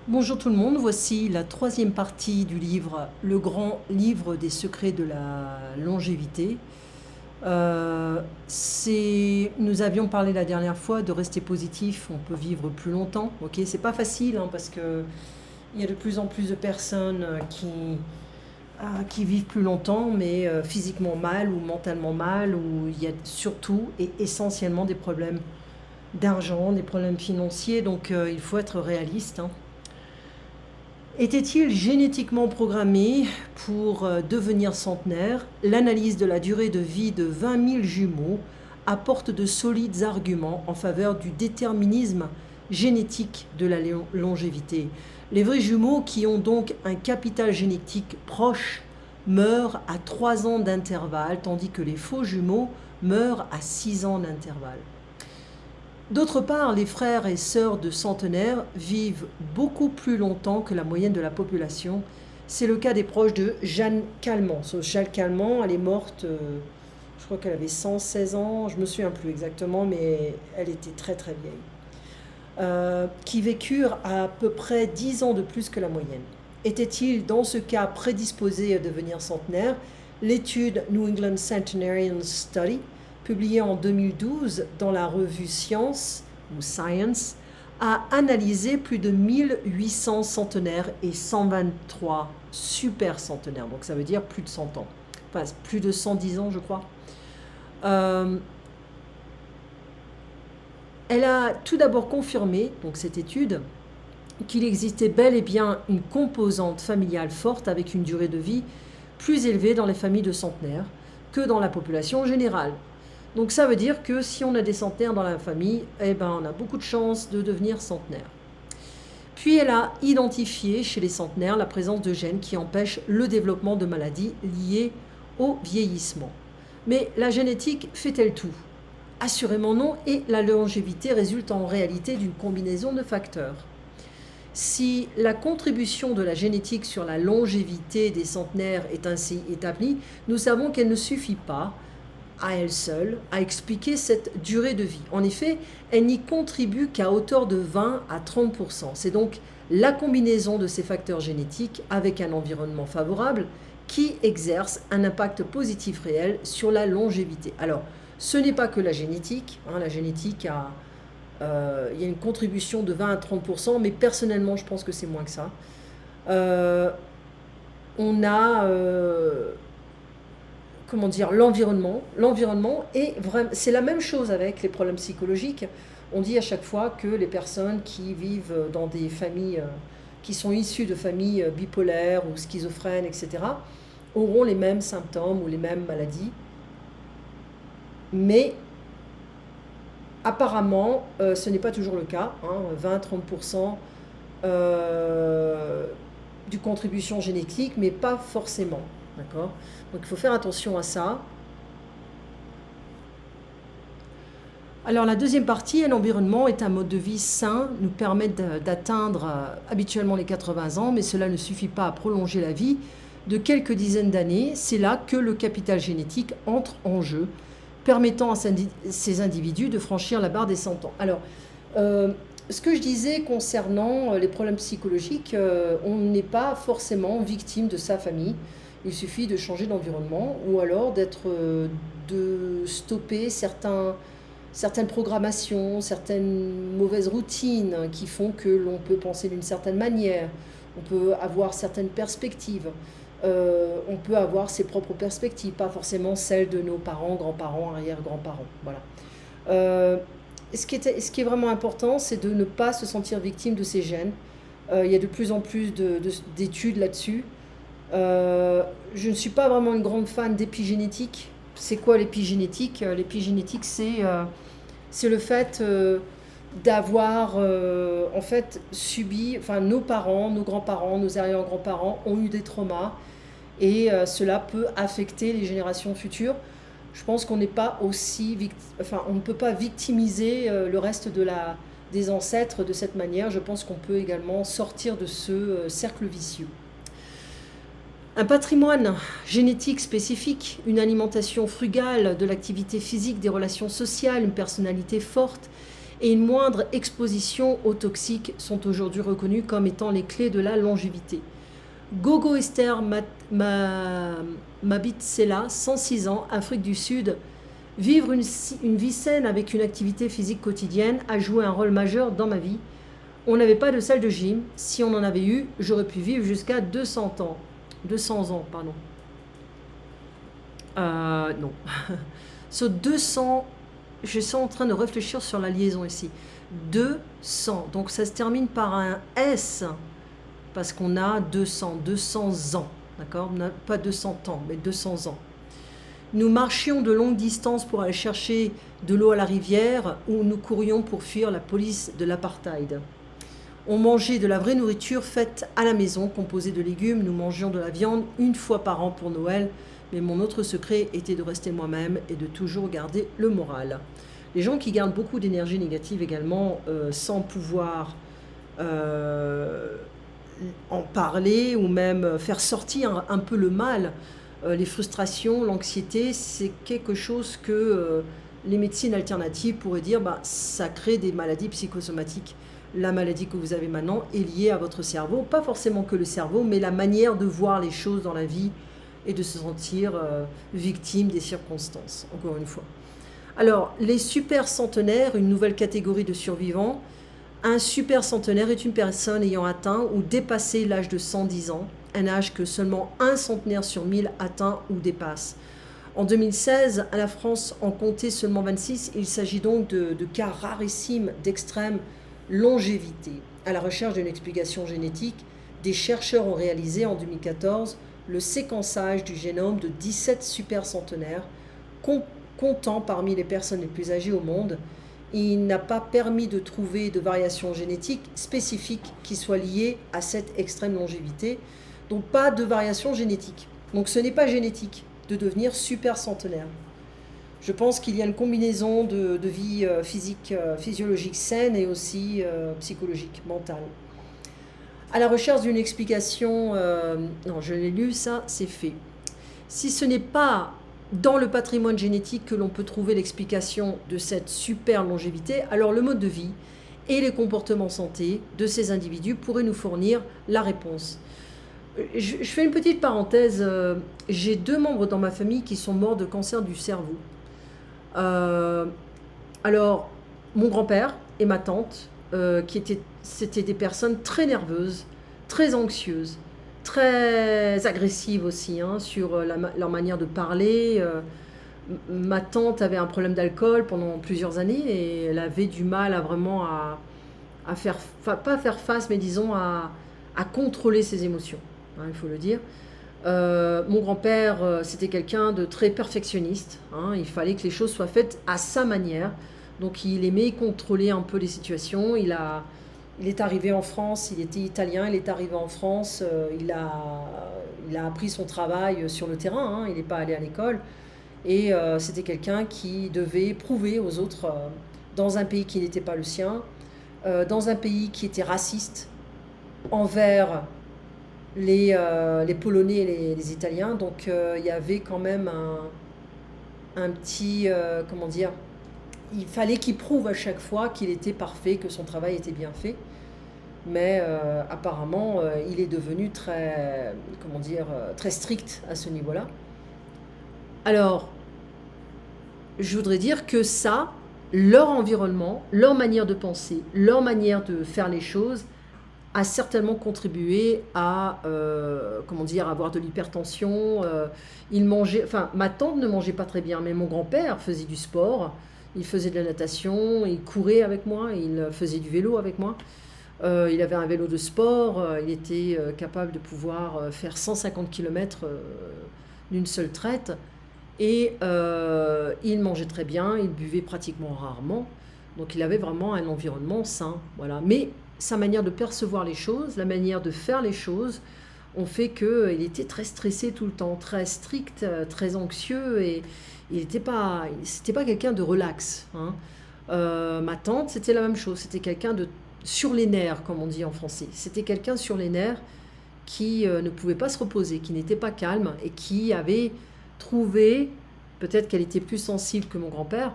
Bonjour tout le monde, voici la troisième partie du livre Le grand livre des secrets de la longévité. Nous avions parlé la dernière fois de rester positif, on peut vivre plus longtemps. Ok, c'est pas facile parce que il y a de plus en plus de personnes qui vivent plus longtemps, mais physiquement mal ou mentalement mal, où il y a surtout et essentiellement des problèmes d'argent, des problèmes financiers, donc il faut être réaliste. Était-il génétiquement programmé pour devenir centenaire? L'analyse de la durée de vie de 20 000 jumeaux apporte de solides arguments en faveur du déterminisme génétique de la longévité. Les vrais jumeaux, qui ont donc un capital génétique proche, meurent à 3 ans d'intervalle, tandis que les faux jumeaux meurent à 6 ans d'intervalle. D'autre part, les frères et sœurs de centenaires vivent beaucoup plus longtemps que la moyenne de la population. C'est le cas des proches de Jeanne Calment. Jeanne Calment, elle est morte, je crois qu'elle avait 116 ans, je ne me souviens plus exactement, mais elle était très très vieille. Qui vécurent à peu près 10 ans de plus que la moyenne. Était-il dans ce cas prédisposé à devenir centenaire? L'étude New England Centenarian Study, publiée en 2012 dans la revue Science ou Science, a analysé plus de 1800 centenaires et 123 super centenaires. Donc ça veut dire plus de 100 ans. Enfin, plus de 110 ans, je crois. Elle a tout d'abord confirmé, donc cette étude, qu'il existait bel et bien une composante familiale forte avec une durée de vie plus élevée dans les familles de centenaires que dans la population générale. Donc ça veut dire que si on a des centenaires dans la famille, on a beaucoup de chances de devenir centenaire. Puis elle a identifié chez les centenaires la présence de gènes qui empêchent le développement de maladies liées au vieillissement. Mais la génétique fait-elle tout? Assurément non, et la longévité résulte en réalité d'une combinaison de facteurs. Si la contribution de la génétique sur la longévité des centenaires est ainsi établie, nous savons qu'elle ne suffit pas à elle seule à expliquer cette durée de vie. En effet, elle n'y contribue qu'à hauteur de 20 à 30%. C'est donc la combinaison de ces facteurs génétiques avec un environnement favorable qui exerce un impact positif réel sur la longévité. Alors, ce n'est pas que la génétique. La génétique il y a une contribution de 20 à 30%, mais personnellement, je pense que c'est moins que ça. On a l'environnement. L'environnement est vraiment, c'est la même chose avec les problèmes psychologiques. On dit à chaque fois que les personnes qui vivent dans des familles qui sont issues de familles bipolaires ou schizophrènes, etc., auront les mêmes symptômes ou les mêmes maladies. Mais apparemment, ce n'est pas toujours le cas. 20-30% de contribution génétique, mais pas forcément. D'accord? Donc il faut faire attention à ça. Alors la deuxième partie, l'environnement est un mode de vie sain, nous permet d'atteindre habituellement les 80 ans, mais cela ne suffit pas à prolonger la vie de quelques dizaines d'années. C'est là que le capital génétique entre en jeu, permettant à ces individus de franchir la barre des 100 ans. Alors, ce que je disais concernant les problèmes psychologiques, on n'est pas forcément victime de sa famille. Il suffit de changer d'environnement ou alors de stopper certaines programmations, certaines mauvaises routines qui font que l'on peut penser d'une certaine manière, on peut avoir certaines perspectives. On peut avoir ses propres perspectives, pas forcément celles de nos parents, grands-parents, arrière-grands-parents. Voilà. Ce qui est vraiment important, c'est de ne pas se sentir victime de ces gènes. Il y a de plus en plus d'études là-dessus. Je ne suis pas vraiment une grande fan d'épigénétique. C'est quoi l'épigénétique? L'épigénétique, c'est le fait d'avoir en fait subi, nos parents, nos grands-parents, nos arrière-grands-parents ont eu des traumas et cela peut affecter les générations futures. Je pense qu'on n'est pas on ne peut pas victimiser le reste des ancêtres de cette manière. Je pense qu'on peut également sortir de ce cercle vicieux. Un patrimoine génétique spécifique, une alimentation frugale, de l'activité physique, des relations sociales, une personnalité forte et une moindre exposition aux toxiques sont aujourd'hui reconnus comme étant les clés de la longévité. Gogo Esther Mabitsela, 106 ans, Afrique du Sud. Vivre une vie saine avec une activité physique quotidienne a joué un rôle majeur dans ma vie. On n'avait pas de salle de gym. Si on en avait eu, j'aurais pu vivre jusqu'à 200 ans. 200 ans, pardon. Non. Sur 200, je suis en train de réfléchir sur la liaison ici. 200. Donc ça se termine par un S parce qu'on a 200 ans. D'accord? On n'a pas 200 ans, mais 200 ans. Nous marchions de longues distances pour aller chercher de l'eau à la rivière ou nous courions pour fuir la police de l'apartheid. On mangeait de la vraie nourriture faite à la maison, composée de légumes. Nous mangions de la viande une fois par an pour Noël. Mais mon autre secret était de rester moi-même et de toujours garder le moral. Les gens qui gardent beaucoup d'énergie négative également, sans pouvoir en parler ou même faire sortir un peu le mal, les frustrations, l'anxiété, c'est quelque chose que les médecines alternatives pourraient dire, ça crée des maladies psychosomatiques. La maladie que vous avez maintenant est liée à votre cerveau, pas forcément que le cerveau, mais la manière de voir les choses dans la vie et de se sentir victime des circonstances, encore une fois. Alors, les super centenaires, une nouvelle catégorie de survivants. Un super centenaire est une personne ayant atteint ou dépassé l'âge de 110 ans, un âge que seulement un centenaire sur 1000 atteint ou dépasse. En 2016, la France en comptait seulement 26. Il s'agit donc de cas rarissimes d'extrême longévité. À la recherche d'une explication génétique, des chercheurs ont réalisé en 2014 le séquençage du génome de 17 super centenaires, comptant parmi les personnes les plus âgées au monde. Il n'a pas permis de trouver de variations génétiques spécifiques qui soient liées à cette extrême longévité. Donc pas de variation génétique. Donc ce n'est pas génétique de devenir super centenaire. Je pense qu'il y a une combinaison de vie physique, physiologique saine et aussi psychologique, mentale. À la recherche d'une explication, non, je l'ai lu, ça, c'est fait. Si ce n'est pas dans le patrimoine génétique que l'on peut trouver l'explication de cette super longévité, alors le mode de vie et les comportements santé de ces individus pourraient nous fournir la réponse. Je fais une petite parenthèse. J'ai 2 membres dans ma famille qui sont morts de cancer du cerveau. Alors, mon grand-père et ma tante, c'était des personnes très nerveuses, très anxieuses, très agressives aussi, sur leur manière de parler. Ma tante avait un problème d'alcool pendant plusieurs années et elle avait du mal à vraiment à faire, pas faire face, mais disons à contrôler ses émotions, il faut le dire. Mon grand-père, c'était quelqu'un de très perfectionniste. Il fallait que les choses soient faites à sa manière. Donc il aimait contrôler un peu les situations. Il est arrivé en France, il était italien, il est arrivé en France, il a appris son travail sur le terrain, il n'est pas allé à l'école. Et c'était quelqu'un qui devait prouver aux autres, dans un pays qui n'était pas le sien, dans un pays qui était raciste envers les Polonais et les Italiens. Donc il y avait quand même un petit, comment dire, il fallait qu'il prouve à chaque fois qu'il était parfait, que son travail était bien fait. Mais apparemment, il est devenu très, comment dire, très strict à ce niveau-là. Alors, je voudrais dire que ça, leur environnement, leur manière de penser, leur manière de faire les choses, a certainement contribué à, comment dire, avoir de l'hypertension. Il mangeait, enfin, ma tante ne mangeait pas très bien, mais mon grand-père faisait du sport, il faisait de la natation, il courait avec moi, il faisait du vélo avec moi. Il avait un vélo de sport, il était capable de pouvoir faire 150 km d'une seule traite. Et il mangeait très bien, il buvait pratiquement rarement. Donc il avait vraiment un environnement sain. Voilà. Mais sa manière de percevoir les choses, la manière de faire les choses, ont fait qu'il était très stressé tout le temps, très strict, très anxieux. Et c'était pas quelqu'un de relax. Ma tante, c'était la même chose. C'était quelqu'un de sur les nerfs, comme on dit en français. C'était quelqu'un sur les nerfs qui ne pouvait pas se reposer, qui n'était pas calme et qui avait trouvé, peut-être qu'elle était plus sensible que mon grand-père,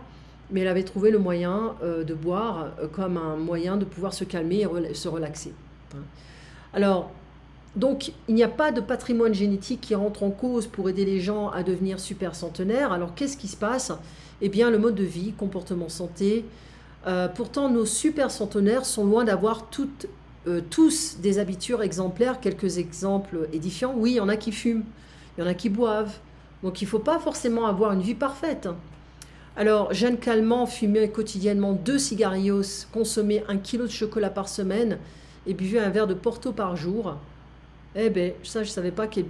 mais elle avait trouvé le moyen de boire comme un moyen de pouvoir se calmer et se relaxer. Alors, donc, il n'y a pas de patrimoine génétique qui rentre en cause pour aider les gens à devenir super centenaires. Alors, qu'est-ce qui se passe? Eh bien, le mode de vie, comportement santé. Pourtant, nos super centenaires sont loin d'avoir tous des habitudes exemplaires. Quelques exemples édifiants. Oui, il y en a qui fument, il y en a qui boivent. Donc, il ne faut pas forcément avoir une vie parfaite. Alors, Jeanne Calment fumait quotidiennement 2 cigarios, consommait 1 kilo de chocolat par semaine et buvait un verre de Porto par jour. Eh ben, ça, je ne savais pas qu'elle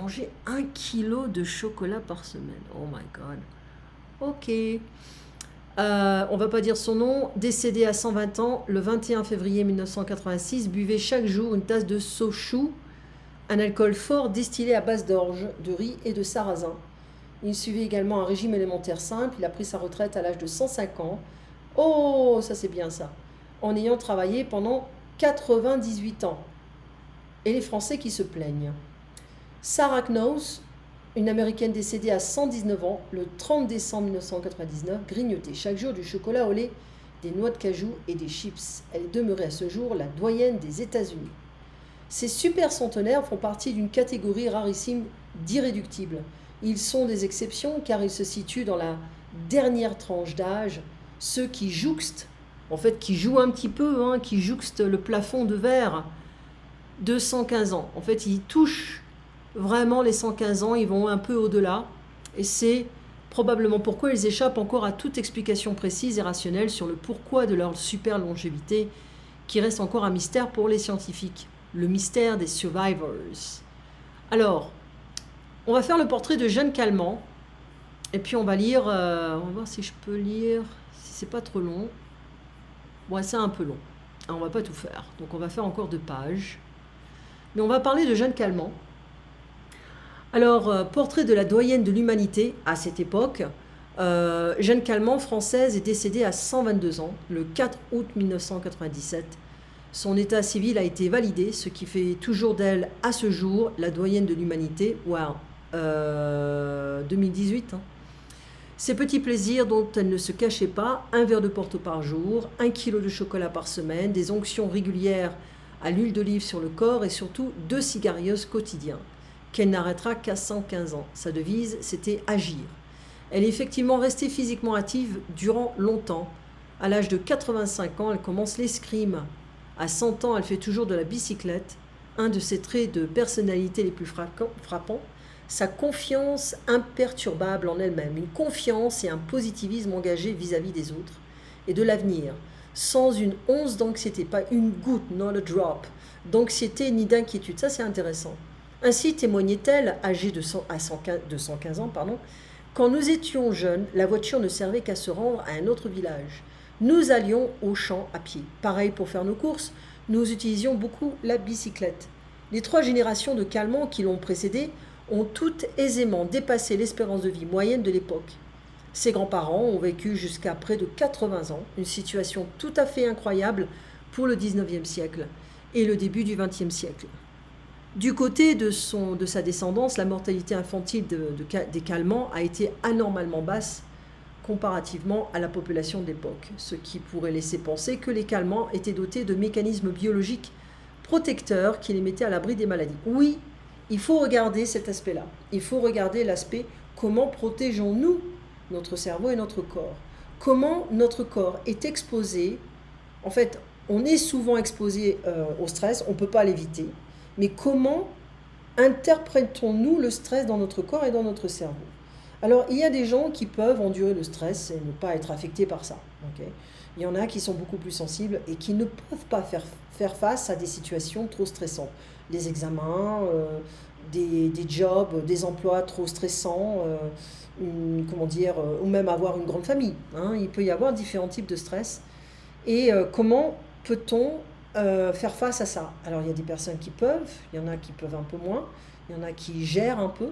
mangeait 1 kilo de chocolat par semaine. Oh my God. Ok. On va pas dire son nom. Décédée à 120 ans, le 21 février 1986, buvait chaque jour une tasse de sochou, un alcool fort distillé à base d'orge, de riz et de sarrasin. Il suivait également un régime élémentaire simple. Il a pris sa retraite à l'âge de 105 ans. Oh, ça c'est bien ça. En ayant travaillé pendant 98 ans. Et les Français qui se plaignent. Sarah Knowles, une Américaine décédée à 119 ans, le 30 décembre 1999, grignotait chaque jour du chocolat au lait, des noix de cajou et des chips. Elle est demeurée à ce jour la doyenne des États-Unis. Ces super centenaires font partie d'une catégorie rarissime d'irréductibles. Ils sont des exceptions car ils se situent dans la dernière tranche d'âge, ceux qui jouxtent, en fait qui jouent un petit peu, qui jouxtent le plafond de verre de 115 ans. En fait, ils touchent vraiment les 115 ans, ils vont un peu au-delà. Et c'est probablement pourquoi ils échappent encore à toute explication précise et rationnelle sur le pourquoi de leur super longévité, qui reste encore un mystère pour les scientifiques. Le mystère des survivors. Alors, on va faire le portrait de Jeanne Calment. Et puis on va lire, on va voir si je peux lire, si c'est pas trop long. Ouais, c'est un peu long. Alors, on va pas tout faire. Donc on va faire encore 2 pages. Mais on va parler de Jeanne Calment. Alors, portrait de la doyenne de l'humanité à cette époque. Jeanne Calment, française, est décédée à 122 ans, le 4 août 1997. Son état civil a été validé, ce qui fait toujours d'elle, à ce jour, la doyenne de l'humanité. Wow, 2018. Ses petits plaisirs dont elle ne se cachait pas, 1 verre de Porto par jour, 1 kilo de chocolat par semaine, des onctions régulières à l'huile d'olive sur le corps et surtout 2 cigarios quotidiens, qu'elle n'arrêtera qu'à 115 ans. Sa devise, c'était agir. Elle est effectivement restée physiquement active durant longtemps. À l'âge de 85 ans, elle commence l'escrime. À 100 ans, elle fait toujours de la bicyclette. Un de ses traits de personnalité les plus frappants, sa confiance imperturbable en elle-même, une confiance et un positivisme engagé vis-à-vis des autres et de l'avenir, sans une once d'anxiété, pas une goutte, not a drop, d'anxiété ni d'inquiétude. Ça, c'est intéressant. Ainsi témoignait-elle, âgée de 115 ans, quand nous étions jeunes, la voiture ne servait qu'à se rendre à un autre village. Nous allions au champ à pied. Pareil pour faire nos courses, nous utilisions beaucoup la bicyclette. Les 3 générations de Calment qui l'ont précédée ont toutes aisément dépassé l'espérance de vie moyenne de l'époque. Ses grands-parents ont vécu jusqu'à près de 80 ans, une situation tout à fait incroyable pour le 19e siècle et le début du 20e siècle. Du côté de sa descendance, la mortalité infantile des Calment a été anormalement basse comparativement à la population de l'époque, ce qui pourrait laisser penser que les Calment étaient dotés de mécanismes biologiques protecteurs qui les mettaient à l'abri des maladies. Oui, il faut regarder cet aspect-là. Il faut regarder l'aspect comment protégeons-nous notre cerveau et notre corps. Comment notre corps est exposé. En fait, on est souvent exposé au stress, on ne peut pas l'éviter. Mais comment interprétons-nous le stress dans notre corps et dans notre cerveau? Alors, il y a des gens qui peuvent endurer le stress et ne pas être affectés par ça. Okay, il y en a qui sont beaucoup plus sensibles et qui ne peuvent pas faire face à des situations trop stressantes. Les examens, des jobs, des emplois trop stressants, ou même avoir une grande famille. Il peut y avoir différents types de stress. Et comment peut-on faire face à ça? Alors, il y a des personnes qui peuvent, il y en a qui peuvent un peu moins, il y en a qui gèrent un peu.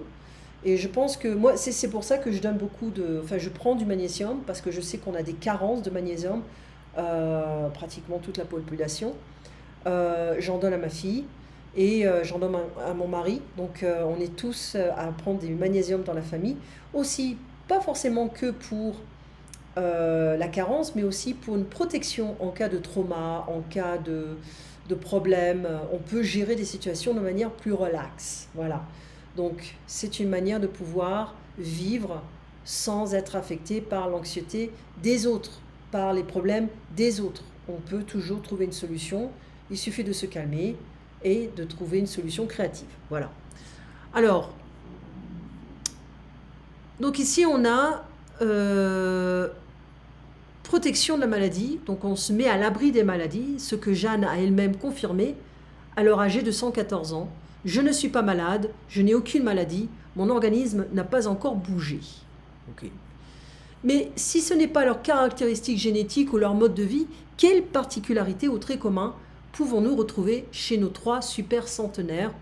Et je pense que moi, c'est pour ça que je donne je prends du magnésium parce que je sais qu'on a des carences de magnésium, pratiquement toute la population. J'en donne à ma fille et j'en donne à mon mari. Donc, on est tous à prendre du magnésium dans la famille. Aussi, pas forcément que pour la carence, mais aussi pour une protection en cas de trauma, en cas de problème. On peut gérer des situations de manière plus relaxe. Voilà. Donc, c'est une manière de pouvoir vivre sans être affecté par l'anxiété des autres, par les problèmes des autres. On peut toujours trouver une solution. Il suffit de se calmer et de trouver une solution créative. Voilà. Alors, donc ici, on a protection de la maladie. Donc, on se met à l'abri des maladies, ce que Jeanne a elle-même confirmé à leur âge de 114 ans. Je ne suis pas malade, je n'ai aucune maladie, mon organisme n'a pas encore bougé. Okay. Mais si ce n'est pas leurs caractéristiques génétiques ou leur mode de vie, quelles particularités ou traits communs pouvons-nous retrouver chez nos 3 super centenaires?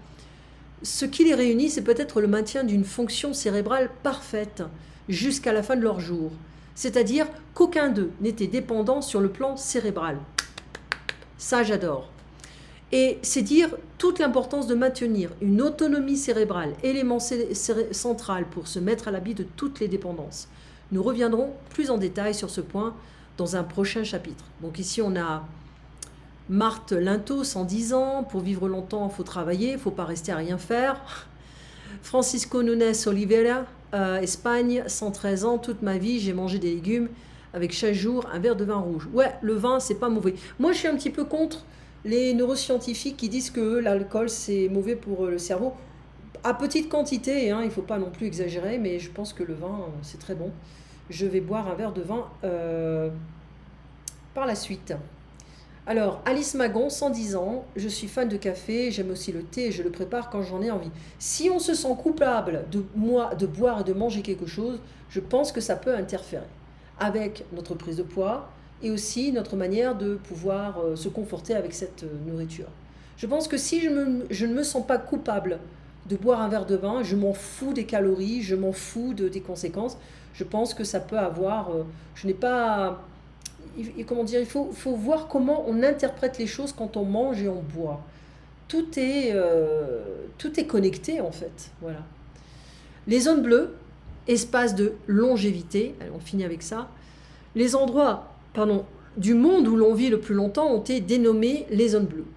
Ce qui les réunit, c'est peut-être le maintien d'une fonction cérébrale parfaite jusqu'à la fin de leur jour. C'est-à-dire qu'aucun d'eux n'était dépendant sur le plan cérébral. Ça, j'adore. Et c'est dire toute l'importance de maintenir une autonomie cérébrale, élément central pour se mettre à l'abri de toutes les dépendances. Nous reviendrons plus en détail sur ce point dans un prochain chapitre. Donc ici, on a Marthe Lintot, 110 ans. Pour vivre longtemps, il faut travailler, il ne faut pas rester à rien faire. Francisco Nunes Oliveira, Espagne, 113 ans. Toute ma vie, j'ai mangé des légumes avec chaque jour un verre de vin rouge. Ouais, le vin, c'est pas mauvais. Moi, je suis un petit peu contre les neuroscientifiques qui disent que l'alcool, c'est mauvais pour le cerveau. À petite quantité, hein, il ne faut pas non plus exagérer, mais je pense que le vin, c'est très bon. Je vais boire un verre de vin par la suite. Alors, Alice Magon, 110 ans, je suis fan de café, j'aime aussi le thé et je le prépare quand j'en ai envie. Si on se sent coupable de boire et de manger quelque chose, je pense que ça peut interférer avec notre prise de poids et aussi notre manière de pouvoir se conforter avec cette nourriture. Je pense que si je ne me sens pas coupable de boire un verre de vin, je m'en fous des calories, je m'en fous des conséquences, je pense que ça peut avoir... je n'ai pas... Comment dire, il faut voir comment on interprète les choses quand on mange et on boit. Tout est connecté en fait. Voilà. Les zones bleues, espace de longévité, allez, on finit avec ça. Les endroits du monde où l'on vit le plus longtemps ont été dénommés les zones bleues.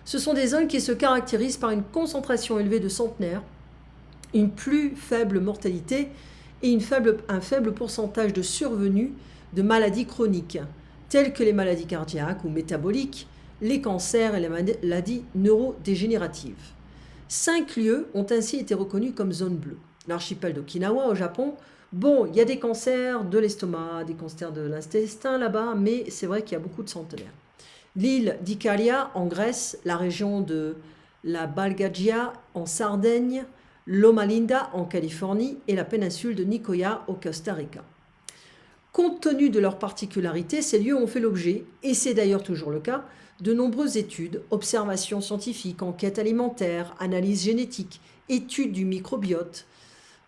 Ce sont des zones qui se caractérisent par une concentration élevée de centenaires, une plus faible mortalité et un faible pourcentage de survenue de maladies chroniques, telles que les maladies cardiaques ou métaboliques, les cancers et les maladies neurodégénératives. 5 lieux ont ainsi été reconnus comme zones bleues. L'archipel d'Okinawa au Japon, bon, il y a des cancers de l'estomac, des cancers de l'intestin là-bas, mais c'est vrai qu'il y a beaucoup de centenaires. L'île d'Icaria en Grèce, la région de la Balgagia en Sardaigne, Loma Linda en Californie et la péninsule de Nicoya au Costa Rica. Compte tenu de leurs particularités, ces lieux ont fait l'objet, et c'est d'ailleurs toujours le cas, de nombreuses études, observations scientifiques, enquêtes alimentaires, analyses génétiques, études du microbiote,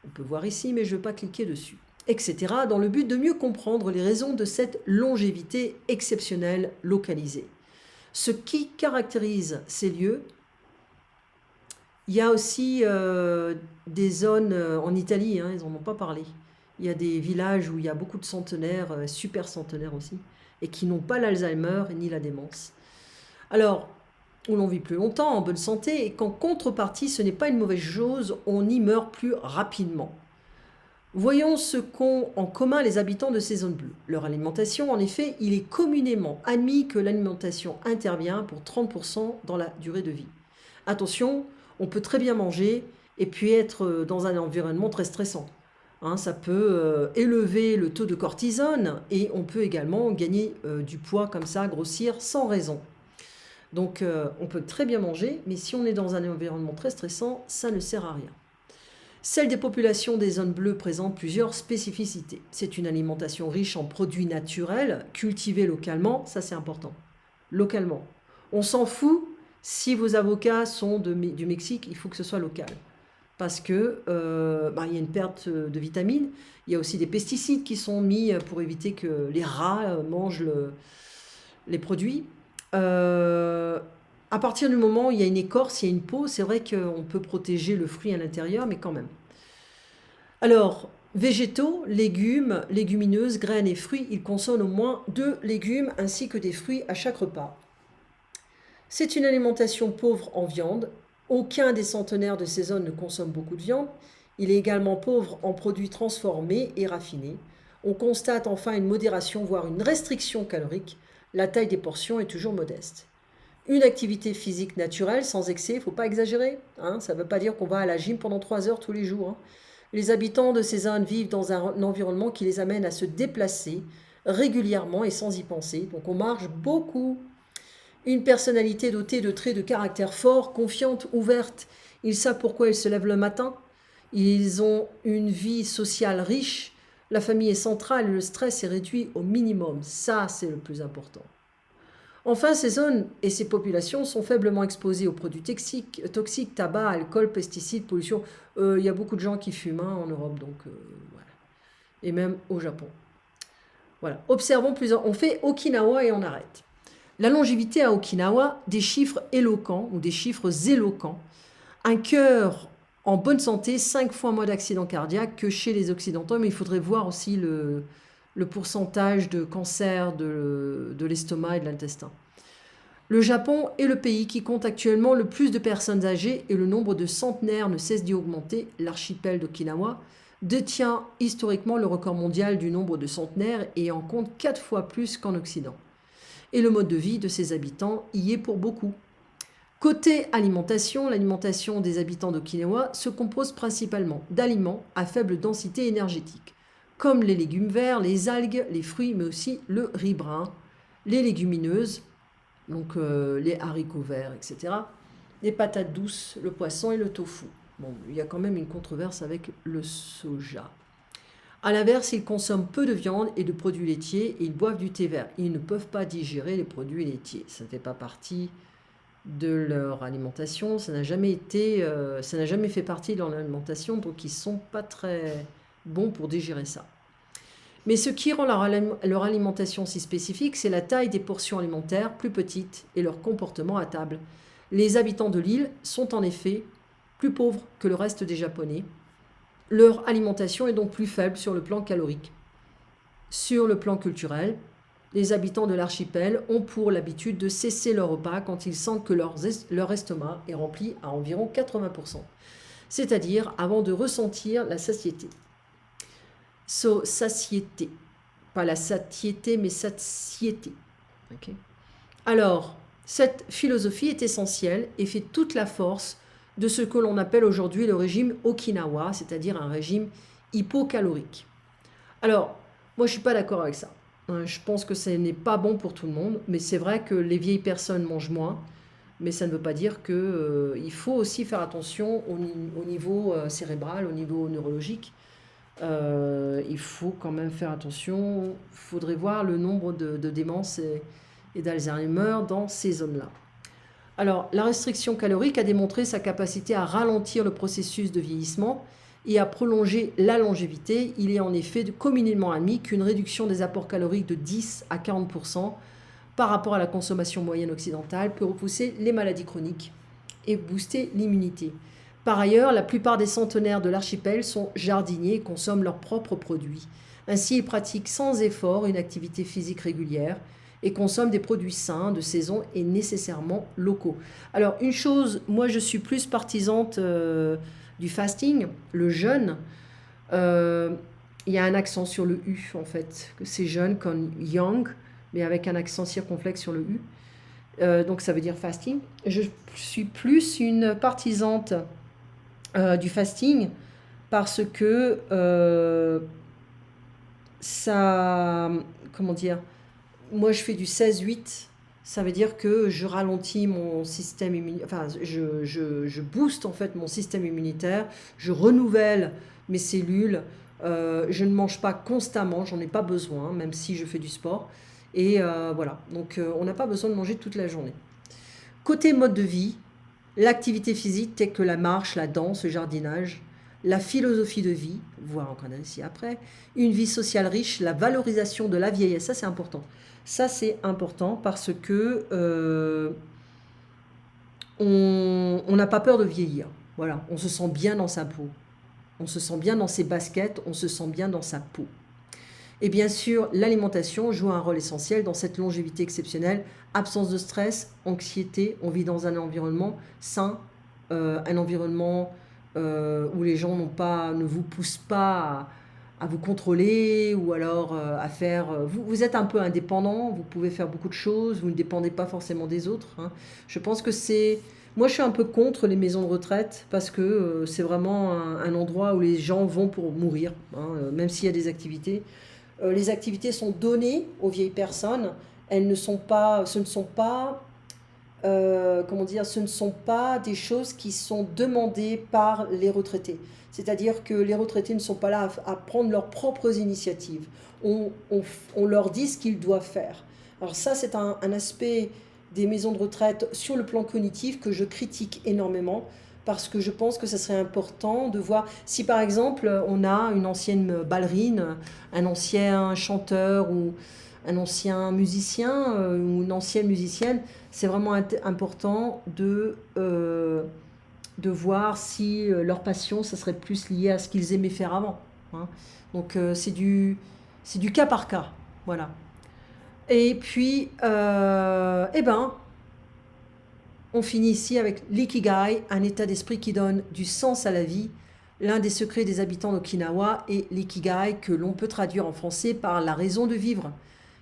on peut voir ici mais je ne vais pas cliquer dessus, etc., dans le but de mieux comprendre les raisons de cette longévité exceptionnelle localisée. Ce qui caractérise ces lieux, il y a aussi des zones en Italie, hein, ils n'en ont pas parlé. Il y a des villages où il y a beaucoup de centenaires, super centenaires aussi, et qui n'ont pas l'Alzheimer ni la démence. Alors, où l'on vit plus longtemps, en bonne santé, et qu'en contrepartie, ce n'est pas une mauvaise chose, on y meurt plus rapidement. Voyons ce qu'ont en commun les habitants de ces zones bleues. Leur alimentation, en effet, il est communément admis que l'alimentation intervient pour 30% dans la durée de vie. Attention, on peut très bien manger et puis être dans un environnement très stressant. Hein, ça peut élever le taux de cortisone et on peut également gagner du poids comme ça, grossir sans raison. Donc on peut très bien manger, mais si on est dans un environnement très stressant, ça ne sert à rien. Celle des populations des zones bleues présente plusieurs spécificités. C'est une alimentation riche en produits naturels, cultivés localement, ça c'est important. Localement. On s'en fout si vos avocats sont du Mexique, il faut que ce soit local. Parce que il y a une perte de vitamines. Il y a aussi des pesticides qui sont mis pour éviter que les rats mangent les produits. À partir du moment où il y a une écorce, il y a une peau, c'est vrai qu'on peut protéger le fruit à l'intérieur, mais quand même. Alors, Végétaux, légumes, légumineuses, graines et fruits, ils consomment au moins 2 légumes ainsi que des fruits à chaque repas. C'est une alimentation pauvre en viande. Aucun des centenaires de ces zones ne consomme beaucoup de viande. Il est également pauvre en produits transformés et raffinés. On constate enfin une modération, voire une restriction calorique. La taille des portions est toujours modeste. Une activité physique naturelle, sans excès, il ne faut pas exagérer. Ça ne veut pas dire qu'on va à la gym pendant 3 heures tous les jours. Les habitants de ces zones vivent dans un environnement qui les amène à se déplacer régulièrement et sans y penser. Donc on marche beaucoup. Une personnalité dotée de traits de caractère forts, confiante, ouverte. Ils savent pourquoi ils se lèvent le matin. Ils ont une vie sociale riche. La famille est centrale et le stress est réduit au minimum. Ça, c'est le plus important. Enfin, ces zones et ces populations sont faiblement exposées aux produits toxiques, tabac, alcool, pesticides, pollution. Il y a beaucoup de gens qui fument en Europe, donc voilà. Et même au Japon. Voilà. Observons plusieurs. On fait Okinawa et on arrête. La longévité à Okinawa, des chiffres éloquents ou des chiffres éloquents. Un cœur en bonne santé, 5 fois moins d'accidents cardiaques que chez les Occidentaux, mais il faudrait voir aussi le pourcentage de cancer de l'estomac et de l'intestin. Le Japon est le pays qui compte actuellement le plus de personnes âgées et le nombre de centenaires ne cesse d'y augmenter. L'archipel d'Okinawa détient historiquement le record mondial du nombre de centenaires et en compte 4 fois plus qu'en Occident. Et le mode de vie de ses habitants y est pour beaucoup. Côté alimentation, l'alimentation des habitants d'Okinawa se compose principalement d'aliments à faible densité énergétique, comme les légumes verts, les algues, les fruits, mais aussi le riz brun, les légumineuses, donc les haricots verts, etc., les patates douces, le poisson et le tofu. Bon, il y a quand même une controverse avec le soja. A l'inverse, ils consomment peu de viande et de produits laitiers et ils boivent du thé vert. Ils ne peuvent pas digérer les produits laitiers. Ça ne fait pas partie de leur alimentation. Ça n'a jamais fait partie de leur alimentation, donc ils ne sont pas très bons pour digérer ça. Mais ce qui rend leur alimentation si spécifique, c'est la taille des portions alimentaires plus petites et leur comportement à table. Les habitants de l'île sont en effet plus pauvres que le reste des Japonais. Leur alimentation est donc plus faible sur le plan calorique. Sur le plan culturel, les habitants de l'archipel ont pour l'habitude de cesser leur repas quand ils sentent que leur estomac est rempli à environ 80%, c'est-à-dire avant de ressentir la satiété. Satiété. Pas la satiété, mais satiété. Okay. Alors, cette philosophie est essentielle et fait toute la force de ce que l'on appelle aujourd'hui le régime Okinawa, c'est-à-dire un régime hypocalorique. Alors, moi je ne suis pas d'accord avec ça. Je pense que ce n'est pas bon pour tout le monde, mais c'est vrai que les vieilles personnes mangent moins, mais ça ne veut pas dire qu'il faut aussi faire attention au niveau cérébral, au niveau neurologique. Il faut quand même faire attention. Il faudrait voir le nombre de démences et d'Alzheimer dans ces zones-là. Alors, la restriction calorique a démontré sa capacité à ralentir le processus de vieillissement et à prolonger la longévité. Il est en effet communément admis qu'une réduction des apports caloriques de 10 à 40% par rapport à la consommation moyenne occidentale peut repousser les maladies chroniques et booster l'immunité. Par ailleurs, la plupart des centenaires de l'archipel sont jardiniers et consomment leurs propres produits. Ainsi, ils pratiquent sans effort une activité physique régulière et consomment des produits sains, de saison et nécessairement locaux. Alors, une chose, moi je suis plus partisante du fasting, le jeûne. Il y a un accent sur le U en fait, c'est jeûne comme young, mais avec un accent circonflexe sur le U. Donc ça veut dire fasting. Je suis plus une partisante du fasting parce que ça, comment dire, moi je fais du 16-8, ça veut dire que je ralentis mon système immunitaire, enfin je booste en fait mon système immunitaire, je renouvelle mes cellules, je ne mange pas constamment, j'en ai pas besoin, même si je fais du sport, et voilà, donc on n'a pas besoin de manger toute la journée. Côté mode de vie, l'activité physique telle que la marche, la danse, le jardinage, la philosophie de vie, voire encore ici après, une vie sociale riche, la valorisation de la vieillesse, ça c'est important. Ça c'est important parce que on n'a pas peur de vieillir. Voilà, on se sent bien dans sa peau. On se sent bien dans ses baskets, on se sent bien dans sa peau. Et bien sûr, l'alimentation joue un rôle essentiel dans cette longévité exceptionnelle. Absence de stress, anxiété, on vit dans un environnement sain, un environnement où les gens ne vous poussent pas à vous contrôler ou alors à faire... vous êtes un peu indépendant, vous pouvez faire beaucoup de choses, vous ne dépendez pas forcément des autres, hein. Je pense que c'est... Moi, je suis un peu contre les maisons de retraite parce que c'est vraiment un endroit où les gens vont pour mourir, hein, même s'il y a des activités. Les activités sont données aux vieilles personnes. Elles ne sont pas, ce ne sont pas, comment dire, ce ne sont pas des choses qui sont demandées par les retraités. C'est-à-dire que les retraités ne sont pas là à prendre leurs propres initiatives. On leur dit ce qu'ils doivent faire. Alors ça, c'est un aspect des maisons de retraite sur le plan cognitif que je critique énormément parce que je pense que ça serait important de voir si par exemple on a une ancienne ballerine, un ancien chanteur ou un ancien musicien ou une ancienne musicienne, c'est vraiment important de voir si leur passion, ça serait plus lié à ce qu'ils aimaient faire avant, hein. Donc c'est du cas par cas, voilà. Et puis, eh ben, on finit ici avec l'ikigai, un état d'esprit qui donne du sens à la vie. L'un des secrets des habitants d'Okinawa est l'ikigai que l'on peut traduire en français par la raison de vivre.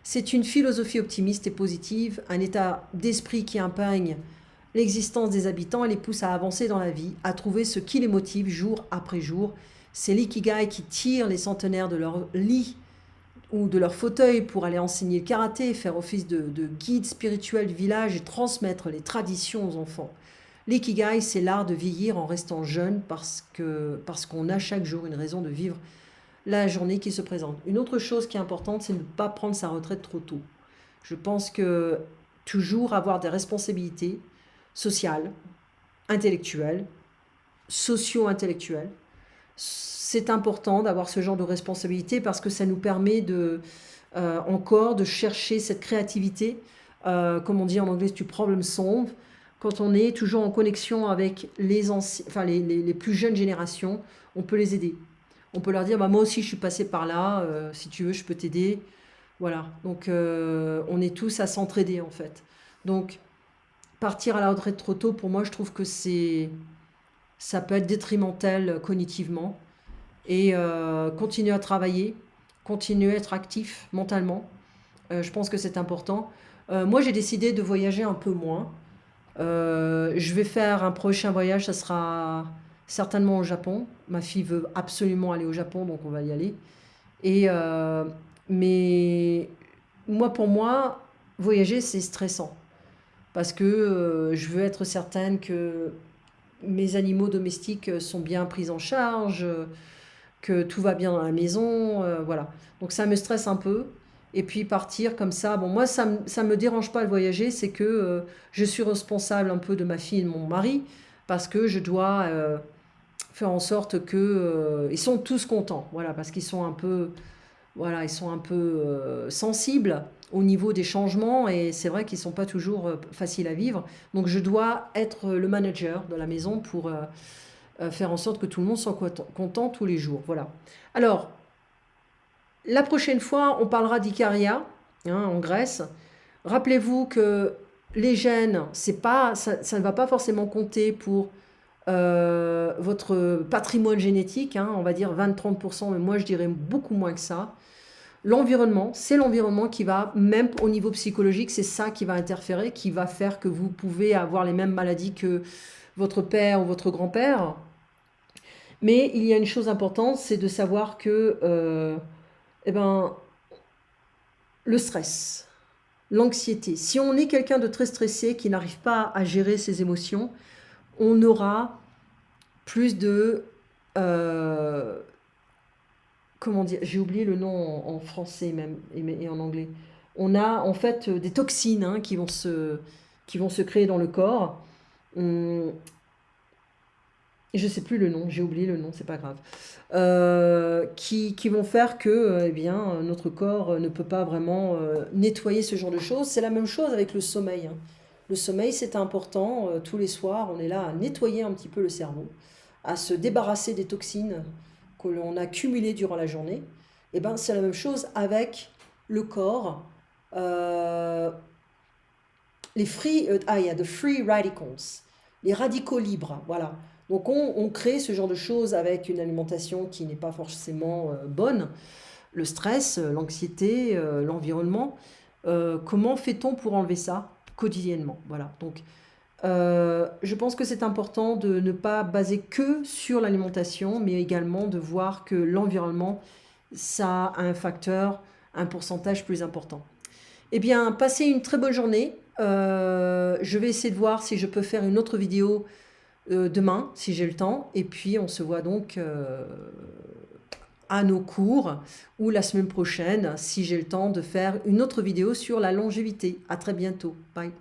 C'est une philosophie optimiste et positive, un état d'esprit qui imprègne l'existence des habitants et les pousse à avancer dans la vie, à trouver ce qui les motive jour après jour. C'est l'ikigai qui tire les centenaires de leur lit ou de leur fauteuil pour aller enseigner le karaté, faire office de guide spirituel du village et transmettre les traditions aux enfants. L'ikigai, c'est l'art de vieillir en restant jeune parce qu'on a chaque jour une raison de vivre la journée qui se présente. Une autre chose qui est importante, c'est de ne pas prendre sa retraite trop tôt. Je pense que toujours avoir des responsabilités sociales, intellectuelles, socio-intellectuelles, c'est important d'avoir ce genre de responsabilité parce que ça nous permet encore de chercher cette créativité, comme on dit en anglais, du problem solve. Quand on est toujours en connexion avec les plus jeunes générations, on peut les aider. On peut leur dire, bah, moi aussi je suis passé par là, si tu veux je peux t'aider. Voilà, donc on est tous à s'entraider en fait. Donc partir à la retraite trop tôt, pour moi je trouve que ça peut être détrimental cognitivement. Et continuer à travailler, continuer à être actif mentalement. Je pense que c'est important. Moi, j'ai décidé de voyager un peu moins. Je vais faire un prochain voyage, ça sera certainement au Japon. Ma fille veut absolument aller au Japon, donc on va y aller. Et, mais moi, pour moi, voyager, c'est stressant. Parce que je veux être certaine que mes animaux domestiques sont bien pris en charge, que tout va bien dans la maison, voilà. Donc ça me stresse un peu. Et puis partir comme ça, bon, moi, ça me dérange pas de voyager, c'est que je suis responsable un peu de ma fille et de mon mari, parce que je dois faire en sorte que ils sont tous contents, voilà, parce qu'ils sont un peu, voilà, ils sont un peu sensibles au niveau des changements, et c'est vrai qu'ils sont pas toujours faciles à vivre. Donc je dois être le manager de la maison pour faire en sorte que tout le monde soit content tous les jours. Voilà. Alors, la prochaine fois, on parlera d'Icaria, hein, en Grèce. Rappelez-vous que les gènes, ça ne va pas forcément compter pour votre patrimoine génétique, hein, on va dire 20-30%, mais moi je dirais beaucoup moins que ça. L'environnement, c'est l'environnement qui va, même au niveau psychologique, c'est ça qui va interférer, qui va faire que vous pouvez avoir les mêmes maladies que votre père ou votre grand-père. Mais il y a une chose importante, c'est de savoir que eh ben, le stress, l'anxiété, si on est quelqu'un de très stressé qui n'arrive pas à gérer ses émotions, on aura plus de... comment dire, j'ai oublié le nom en français même et en anglais. On a en fait des toxines, hein, qui vont se créer dans le corps. Je ne sais plus le nom, j'ai oublié le nom, c'est pas grave. Qui vont faire que eh bien, notre corps ne peut pas vraiment nettoyer ce genre de choses. C'est la même chose avec le sommeil, hein. Le sommeil, c'est important. Tous les soirs, on est là à nettoyer un petit peu le cerveau, à se débarrasser des toxines que l'on a cumulées durant la journée, et ben c'est la même chose avec le corps. Les free, il y a the free radicals, les radicaux libres, voilà. Donc on crée ce genre de choses avec une alimentation qui n'est pas forcément bonne, le stress, l'anxiété, l'environnement. Comment fait-on pour enlever ça quotidiennement? Voilà. Donc je pense que c'est important de ne pas baser que sur l'alimentation, mais également de voir que l'environnement, ça a un facteur, un pourcentage plus important. Eh bien, passez une très bonne journée. Je vais essayer de voir si je peux faire une autre vidéo demain, si j'ai le temps. Et puis, on se voit donc à nos cours ou la semaine prochaine, si j'ai le temps de faire une autre vidéo sur la longévité. À très bientôt. Bye.